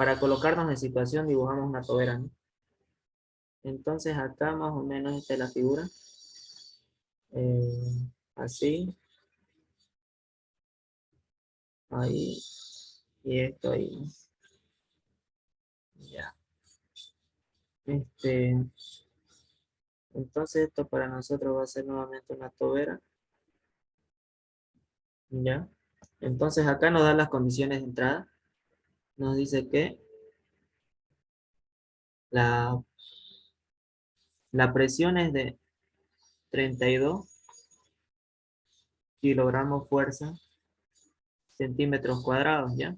Para colocarnos en situación dibujamos una tobera, ¿no? Entonces acá más o menos esta es la figura. Así, ahí, y esto ahí, ¿no? Ya. Entonces esto para nosotros va a ser nuevamente una tobera. Ya. Entonces acá nos dan las condiciones de entrada. Nos dice que la, la presión es de 32 kilogramos fuerza centímetros cuadrados, ¿ya?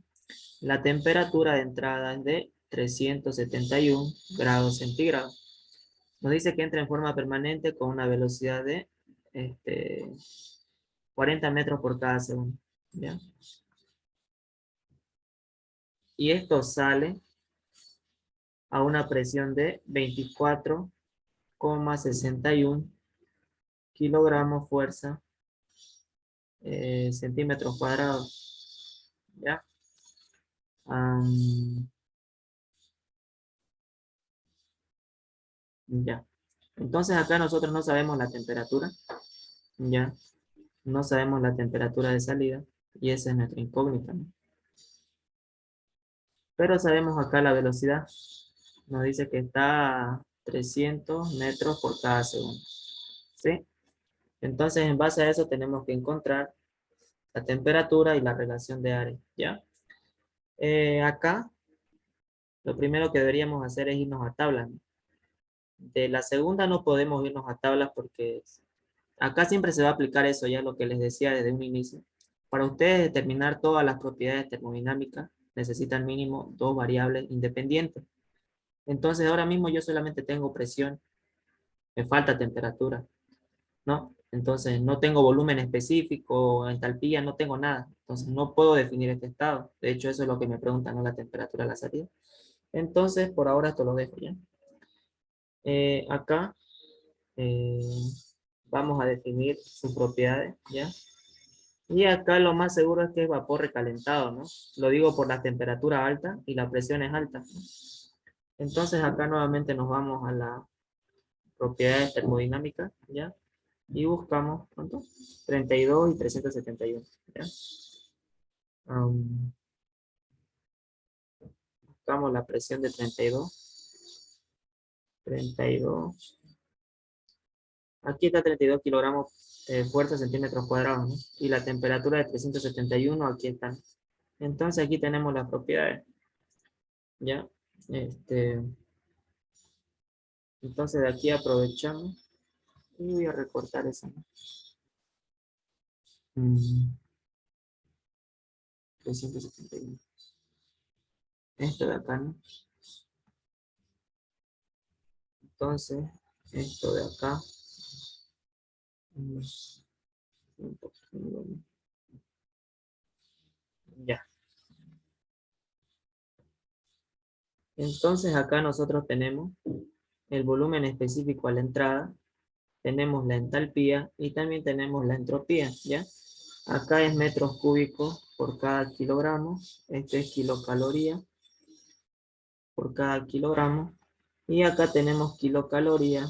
La temperatura de entrada es de 371 grados centígrados. Nos dice que entra en forma permanente con una velocidad de 40 metros por cada segundo, ¿ya? Y esto sale a una presión de 24,61 kilogramos fuerza centímetros cuadrados, ¿ya? Am, ya. Entonces acá nosotros no sabemos la temperatura, ¿ya? No sabemos la temperatura de salida y esa es nuestra incógnita, ¿no? Pero sabemos acá la velocidad. Nos dice que está a 300 metros por cada segundo, ¿sí? Entonces en base a eso tenemos que encontrar la temperatura y la relación de área, ¿ya? Acá lo primero que deberíamos hacer es irnos a tablas, ¿no? De la segunda no podemos irnos a tablas porque acá siempre se va a aplicar eso, ya lo que les decía desde un inicio. Para ustedes determinar todas las propiedades termodinámicas, necesitan mínimo dos variables independientes. Entonces ahora mismo yo solamente tengo presión, me falta temperatura, ¿no? Entonces no tengo volumen específico, entalpía, no tengo nada. Entonces no puedo definir este estado. De hecho eso es lo que me preguntan, ¿no? La temperatura a la salida. Entonces por ahora esto lo dejo ya. Acá eh, vamos a definir sus propiedades, ¿ya? Y acá lo más seguro es que es vapor recalentado, ¿no? Lo digo por la temperatura alta y la presión es alta, ¿no? Entonces acá nuevamente nos vamos a las propiedades termodinámicas, ¿ya? Y buscamos, ¿cuánto? 32 y 371, ¿ya? Am, buscamos la presión de 32. Aquí está 32 kilogramos fuerza centímetros cuadrados, ¿no? Y la temperatura de 371, aquí están. Entonces aquí tenemos las propiedades, ¿ya? Este, entonces de aquí aprovechamos y voy a recortar esa, ¿no? 371. Esto de acá, ¿no? Entonces, esto de acá. mm, Ya. Entonces acá nosotros tenemos el volumen específico a la entrada, tenemos la entalpía y también tenemos la entropía, ¿ya? Acá es metros cúbicos por cada kilogramo, este es kilocaloría por cada kilogramo, y acá tenemos kilocaloría,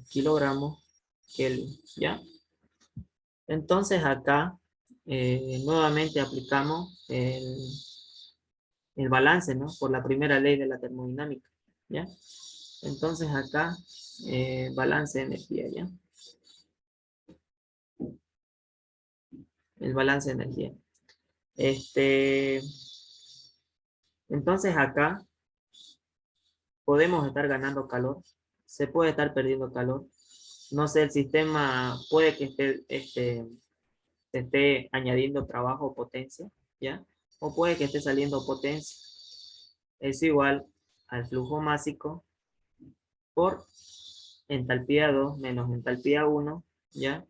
kilogramos, Kelvin, ¿ya? Entonces acá nuevamente aplicamos el balance, ¿no? Por la primera ley de la termodinámica, ¿ya? Entonces acá, balance de energía, ¿ya? El balance de energía. Este, entonces acá podemos estar ganando calor, se puede estar perdiendo calor. No sé, el sistema puede que esté añadiendo trabajo o potencia, ¿ya? O puede que esté saliendo potencia. Es igual al flujo másico por entalpía 2 menos entalpía 1, ¿ya?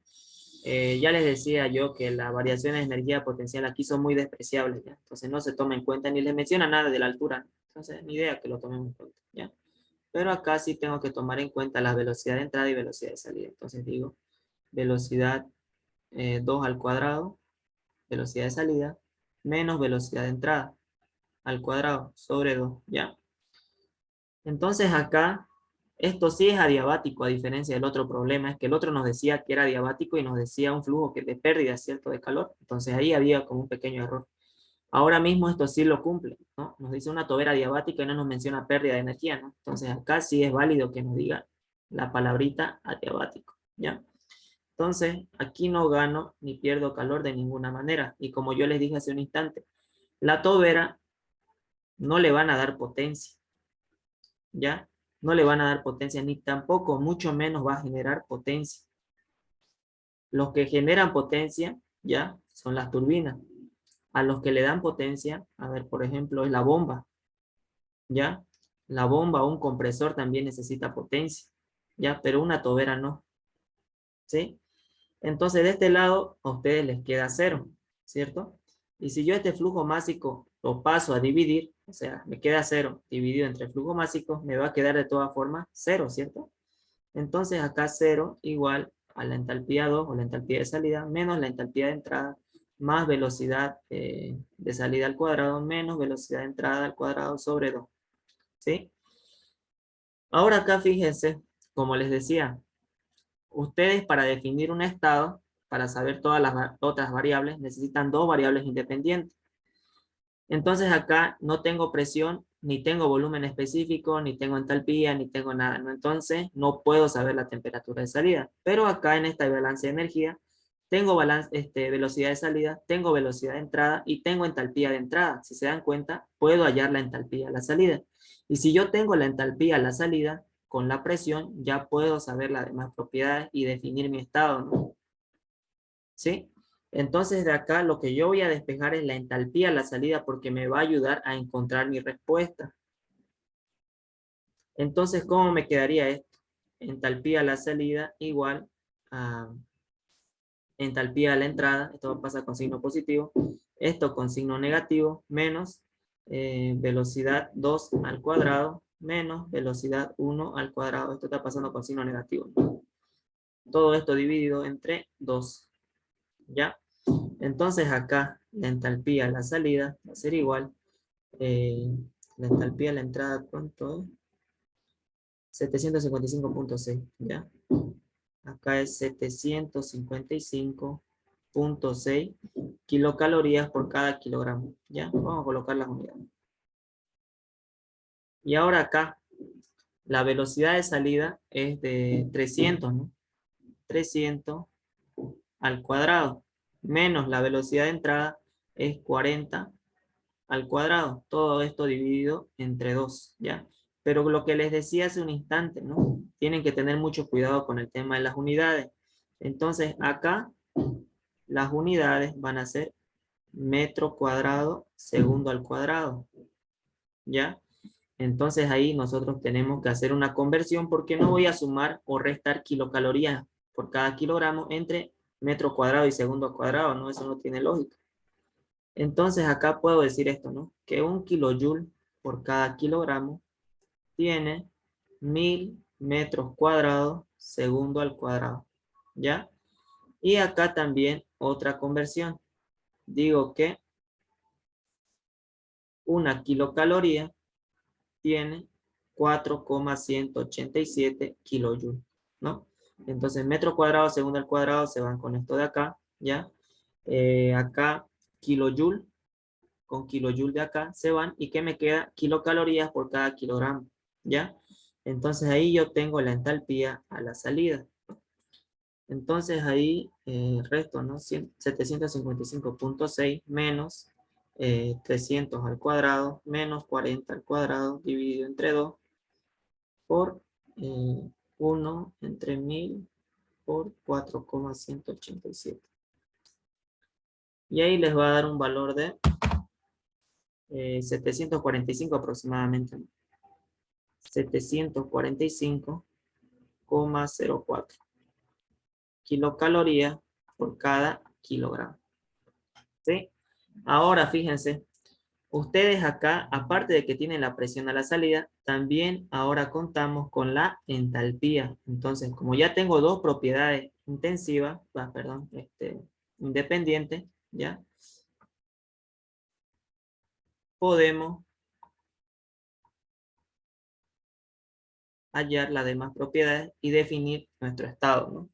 Ya les decía yo que las variaciones de energía potencial aquí son muy despreciables, ¿ya? Entonces no se toma en cuenta ni les menciona nada de la altura. Entonces, ni idea que lo tomemos en cuenta, ¿ya? Pero acá sí tengo que tomar en cuenta la velocidad de entrada y velocidad de salida. Entonces digo, velocidad 2 al cuadrado, velocidad de salida, menos velocidad de entrada. al cuadrado sobre 2, ¿ya? Entonces acá, esto sí es adiabático a diferencia del otro problema, es que el otro nos decía que era adiabático y nos decía un flujo que de pérdida, ¿cierto? De calor. Entonces ahí había como un pequeño error. Ahora mismo esto sí lo cumple, ¿no? Nos dice una tobera adiabática y no nos menciona pérdida de energía, ¿no? Entonces acá sí es válido que nos diga la palabrita adiabático, ¿ya? Entonces aquí no gano ni pierdo calor de ninguna manera. Y como yo les dije hace un instante, la tobera no le van a dar potencia, ¿ya? No le van a dar potencia, ni tampoco, mucho menos va a generar potencia. Los que generan potencia, ¿ya? Son las turbinas. A los que le dan potencia, a ver, por ejemplo, es la bomba, ¿ya? La bomba o un compresor también necesita potencia, ¿ya? Pero una tobera no, ¿sí? Entonces, de este lado, a ustedes les queda 0, ¿cierto? Y si yo este flujo másico lo paso a dividir, o sea, me queda 0 dividido entre el flujo másico, me va a quedar de todas formas 0, ¿cierto? Entonces, acá 0 igual a la entalpía 2 o la entalpía de salida menos la entalpía de entrada más velocidad de salida al cuadrado menos velocidad de entrada al cuadrado sobre 2, ¿sí? Ahora acá fíjense, como les decía, ustedes para definir un estado, para saber todas las otras variables, necesitan dos variables independientes. Entonces acá no tengo presión, ni tengo volumen específico, ni tengo entalpía, ni tengo nada, ¿no? Entonces no puedo saber la temperatura de salida. Pero acá en esta balance de energía, tengo velocidad de salida, tengo velocidad de entrada y tengo entalpía de entrada. Si se dan cuenta, puedo hallar la entalpía a la salida. Y si yo tengo la entalpía a la salida, con la presión, ya puedo saber las demás propiedades y definir mi estado, ¿no? ¿Sí? Entonces de acá lo que yo voy a despejar es la entalpía a la salida porque me va a ayudar a encontrar mi respuesta. Entonces, ¿cómo me quedaría esto? Entalpía a la salida igual a entalpía a la entrada. Esto pasa con signo positivo. Esto con signo negativo menos velocidad 2 al cuadrado menos velocidad 1 al cuadrado. Esto está pasando con signo negativo. Todo esto dividido entre 2. ¿Ya? Entonces acá la entalpía a la salida va a ser igual. La entalpía a la entrada, ¿cuánto es? 755.6, ¿ya? Acá es 755.6 kilocalorías por cada kilogramo, ¿ya? Vamos a colocar las unidades. Y ahora acá, la velocidad de salida es de 300, ¿no? 300 al cuadrado, menos la velocidad de entrada es 40 al cuadrado. Todo esto dividido entre 2, ¿ya? Pero lo que les decía hace un instante, ¿no? Tienen que tener mucho cuidado con el tema de las unidades. Entonces, acá las unidades van a ser metro cuadrado segundo al cuadrado, ¿ya? Entonces ahí nosotros tenemos que hacer una conversión porque no voy a sumar o restar kilocalorías por cada kilogramo entre metro cuadrado y segundo al cuadrado, ¿no? Eso no tiene lógica. Entonces acá puedo decir esto, ¿no? Que un kilojoule por cada kilogramo tiene 1000 metros cuadrados segundo al cuadrado, ¿ya? Y acá también otra conversión. Digo que una kilocaloría tiene 4,187 kilojoules, ¿no? Entonces metro cuadrado segundo al cuadrado se van con esto de acá, ¿ya? Acá kilojoule con kilojoule de acá se van y que me queda kilocalorías por cada kilogramo, ¿ya? Entonces ahí yo tengo la entalpía a la salida. Entonces ahí resto, ¿no? 755.6 menos 300 al cuadrado menos 40 al cuadrado dividido entre 2 por 1 entre 1000 por 4,187. Y ahí les va a dar un valor de 745 aproximadamente. 745,04 kilocalorías por cada kilogramo. ¿Sí? Ahora fíjense, ustedes acá, aparte de que tienen la presión a la salida, también ahora contamos con la entalpía. Entonces, como ya tengo dos propiedades intensivas, independientes, ¿ya? podemos hallar las demás propiedades y definir nuestro estado, ¿no?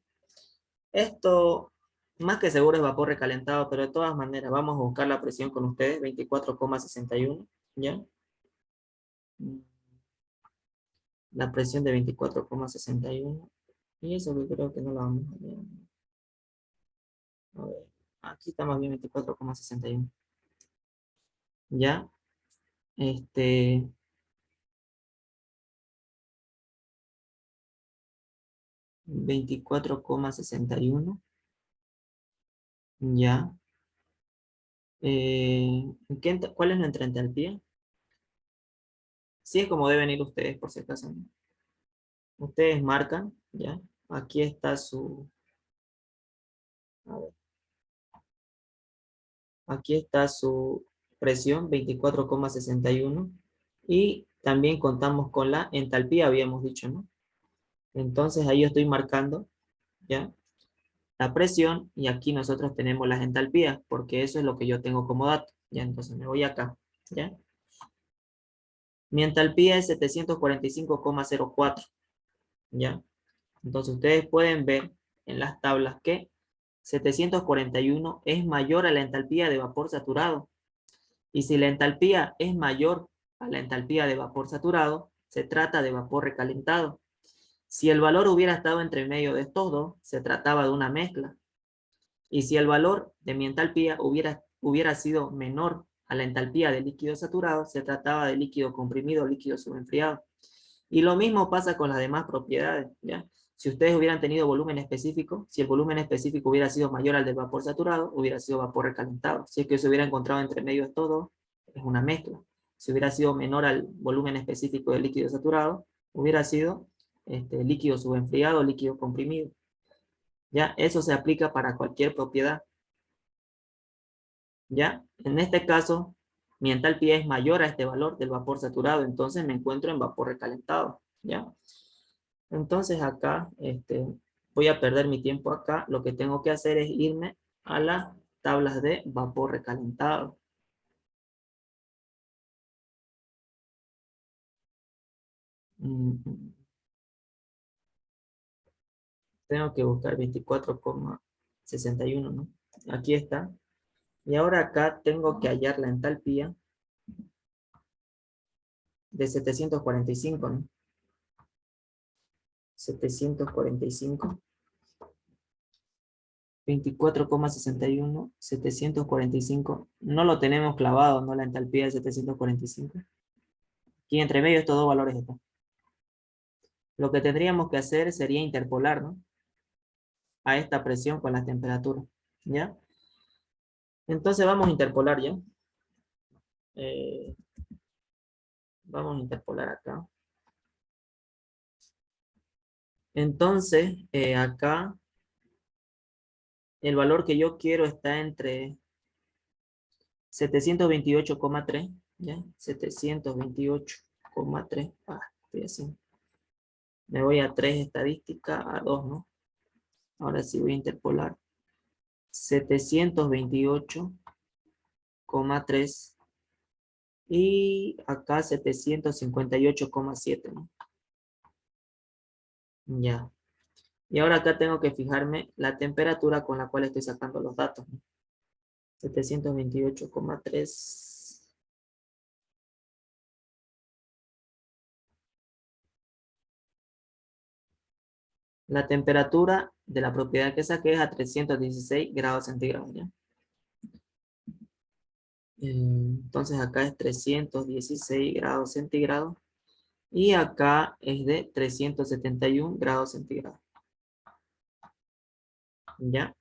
Esto, más que seguro es vapor recalentado, pero de todas maneras, vamos a buscar la presión con ustedes, 24,61, ¿ya? La presión de 24,61. Y eso que creo que no la vamos a ver. A ver, aquí está más bien 24,61. ¿Ya? 24,61. ¿Ya? ¿Cuál es nuestra entalpía? Sí, es como deben ir ustedes, por si acaso, ¿no? Ustedes marcan, ¿ya? Aquí está su... A ver, aquí está su presión, 24,61. Y también contamos con la entalpía, habíamos dicho, ¿no? Entonces ahí yo estoy marcando, ¿ya? La presión, y aquí nosotros tenemos las entalpías, porque eso es lo que yo tengo como dato, ¿ya? Entonces me voy acá, ¿ya? Mi entalpía es 745,04, ¿ya? Entonces ustedes pueden ver en las tablas que 741 es mayor a la entalpía de vapor saturado. Y si la entalpía es mayor a la entalpía de vapor saturado, se trata de vapor recalentado. Si el valor hubiera estado entre medio de estos dos, se trataba de una mezcla. Y si el valor de mi entalpía hubiera sido menor a la entalpía del líquido saturado, se trataba de líquido comprimido o líquido subenfriado. Y lo mismo pasa con las demás propiedades, ¿ya? Si ustedes hubieran tenido volumen específico, si el volumen específico hubiera sido mayor al del vapor saturado, hubiera sido vapor recalentado. Si es que se hubiera encontrado entre medio de todo, es una mezcla. Si hubiera sido menor al volumen específico del líquido saturado, hubiera sido líquido subenfriado o líquido comprimido. ¿Ya? Eso se aplica para cualquier propiedad. ¿Ya? En este caso, mi entalpía es mayor a este valor del vapor saturado, entonces me encuentro en vapor recalentado. ¿Ya? Entonces acá, voy a perder mi tiempo acá. Lo que tengo que hacer es irme a las tablas de vapor recalentado. Tengo que buscar 24,61, ¿no? Aquí está. Y ahora acá tengo que hallar la entalpía de 745, ¿no? 745. 24,61, 745. No lo tenemos clavado, ¿no? La entalpía de 745. Aquí entre medio estos dos valores están. Lo que tendríamos que hacer sería interpolar, ¿no? A esta presión con la temperatura, ¿ya? Entonces vamos a interpolar, ¿ya? Eh, Vamos a interpolar acá. Entonces, acá, el valor que yo quiero está entre 728,3, ¿ya? 728,3. Estoy haciendo. Me voy a 3 estadística, a 2, ¿no? Ahora sí voy a interpolar. 728,3 y acá 758,7, ¿no? Ya. Y ahora acá tengo que fijarme la temperatura con la cual estoy sacando los datos, ¿no? 728,3. La temperatura de la propiedad que saqué es a 316 grados centígrados, ¿ya? Entonces acá es 316 grados centígrados y acá es de 371 grados centígrados. ¿Ya?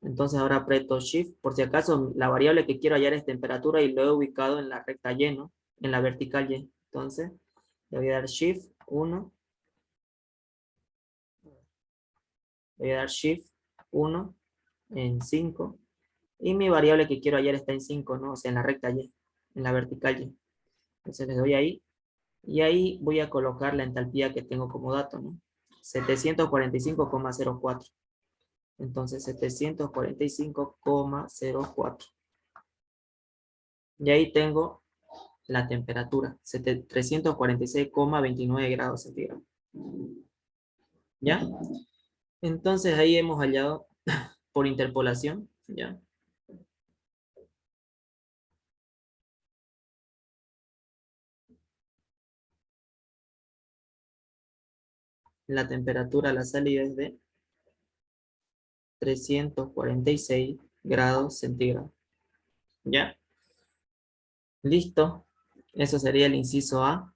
Entonces ahora aprieto Shift. Por si acaso la variable que quiero hallar es temperatura y lo he ubicado en la recta Y, ¿no? En la vertical Y. Entonces le voy a dar Shift 1. Le voy a dar Shift 1 en 5. Y mi variable que quiero hallar está en 5, ¿no? O sea, en la recta Y, en la vertical Y. Entonces le doy ahí. Y ahí voy a colocar la entalpía que tengo como dato, ¿no? 745,04. Entonces 745,04. Y ahí tengo la temperatura, 346,29 grados centígrados. ¿Ya? Entonces ahí hemos hallado por interpolación, ¿ya? La temperatura a la salida es de 346 grados centígrados. ¿Ya? Listo. Eso sería el inciso A.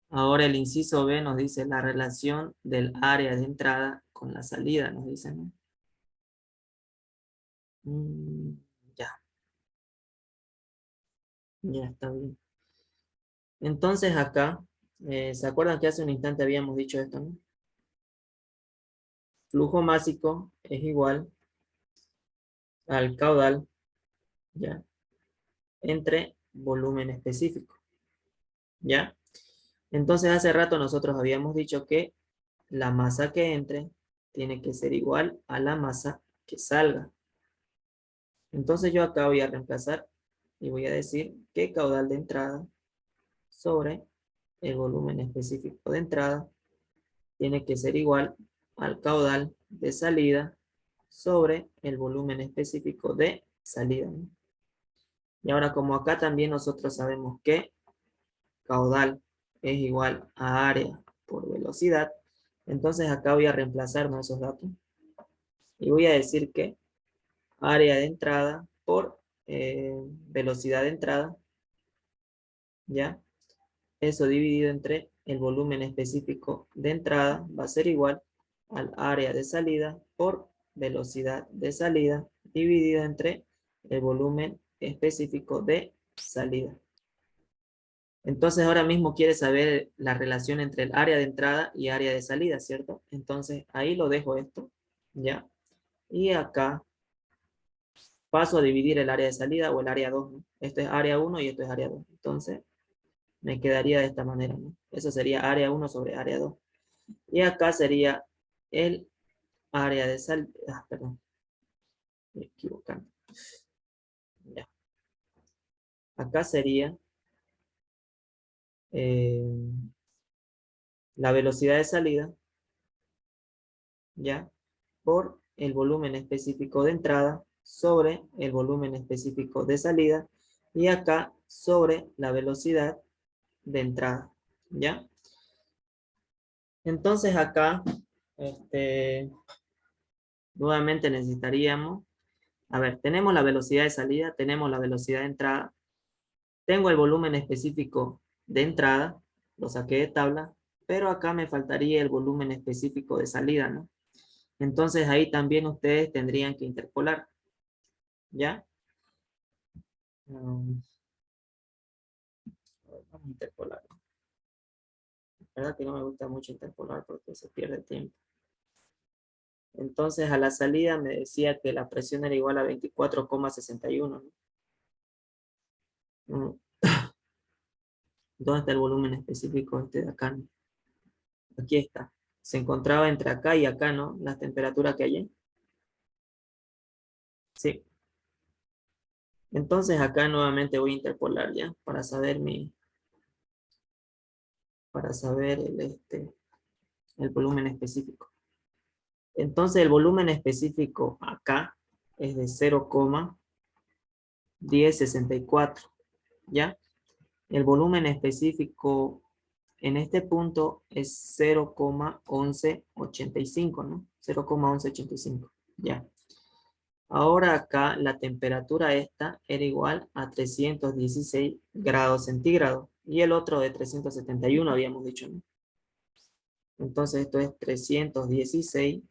Ahora el inciso B nos dice la relación del área de entrada con la salida, nos dicen, ¿no? Ya, ya está bien. Entonces acá, ¿se acuerdan que hace un instante habíamos dicho esto, no? Flujo másico es igual al caudal, ¿ya? Entre volumen específico, ¿ya? Entonces hace rato nosotros habíamos dicho que la masa que entre tiene que ser igual a la masa que salga. Entonces yo acá voy a reemplazar y voy a decir que caudal de entrada sobre el volumen específico de entrada tiene que ser igual al caudal de salida sobre el volumen específico de salida, ¿no? Y ahora como acá también nosotros sabemos que caudal es igual a área por velocidad, entonces acá voy a reemplazar esos datos y voy a decir que área de entrada por velocidad de entrada, ¿ya? Eso dividido entre el volumen específico de entrada va a ser igual al área de salida por velocidad de salida dividido entre el volumen específico de salida. Entonces ahora mismo quiere saber la relación entre el área de entrada y área de salida, ¿cierto? Entonces ahí lo dejo esto, ¿ya? Y acá paso a dividir el área de salida o el área 2, ¿no? Esto es área 1 y esto es área 2. Entonces me quedaría de esta manera, ¿no? Eso sería área 1 sobre área 2. Y acá sería el área de salida, perdón, me equivocando. Ya. Acá sería eh, la velocidad de salida, ¿ya? Por el volumen específico de entrada sobre el volumen específico de salida y acá sobre la velocidad de entrada, ¿ya? Entonces acá, nuevamente necesitaríamos, a ver, tenemos la velocidad de salida, tenemos la velocidad de entrada, tengo el volumen específico de entrada, lo saqué de tabla, pero acá me faltaría el volumen específico de salida, ¿no? Entonces ahí también ustedes tendrían que interpolar, ¿ya? Vamos a interpolar. La verdad que no me gusta mucho interpolar porque se pierde tiempo. Entonces a la salida me decía que la presión era igual a 24,61, ¿no? ¿Dónde está el volumen específico de acá? Aquí está. Se encontraba entre acá y acá, ¿no? La temperatura que hay. Sí. Entonces acá nuevamente voy a interpolar ya para saber el volumen específico. Entonces el volumen específico acá es de 0,1064, ¿ya? El volumen específico en este punto es 0,1185, ¿no? 0,1185, ya. Ahora acá la temperatura esta era igual a 316 grados centígrados y el otro de 371 habíamos dicho, ¿no? Entonces esto es 316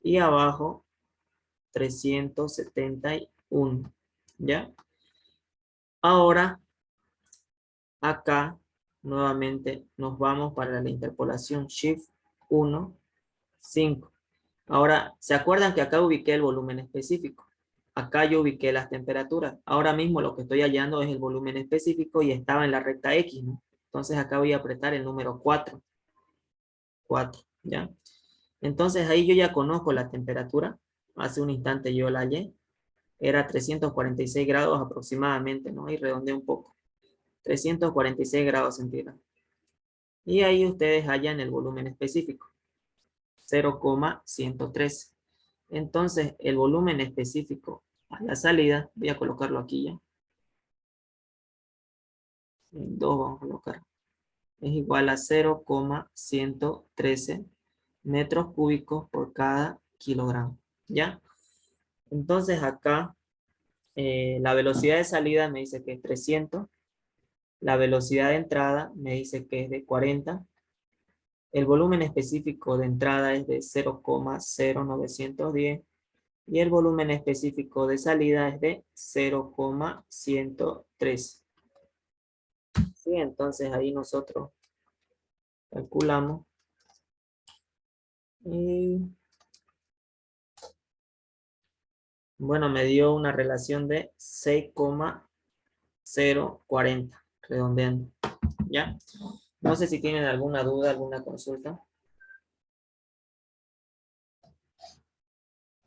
y abajo 371, ¿ya? Ahora acá nuevamente nos vamos para la interpolación Shift 1, 5. Ahora, ¿se acuerdan que acá ubiqué el volumen específico? Acá yo ubiqué las temperaturas. Ahora mismo lo que estoy hallando es el volumen específico y estaba en la recta X, ¿no? Entonces acá voy a apretar el número 4. 4, ¿ya? Entonces ahí yo ya conozco la temperatura. Hace un instante yo la hallé. era 346 grados aproximadamente, ¿no? Y redondeé un poco. 346 grados centígrados. Y ahí ustedes hallan el volumen específico. 0,113. Entonces, el volumen específico a la salida, voy a colocarlo aquí ya. En 2 vamos a colocar. Es igual a 0,113 metros cúbicos por cada kilogramo. ¿Ya? Entonces acá la velocidad de salida me dice que es 300. La velocidad de entrada me dice que es de 40. El volumen específico de entrada es de 0,0910 y el volumen específico de salida es de 0,103. Sí, entonces ahí nosotros calculamos y bueno, me dio una relación de 6,040, redondeando. ¿Ya? No sé si tienen alguna duda, alguna consulta.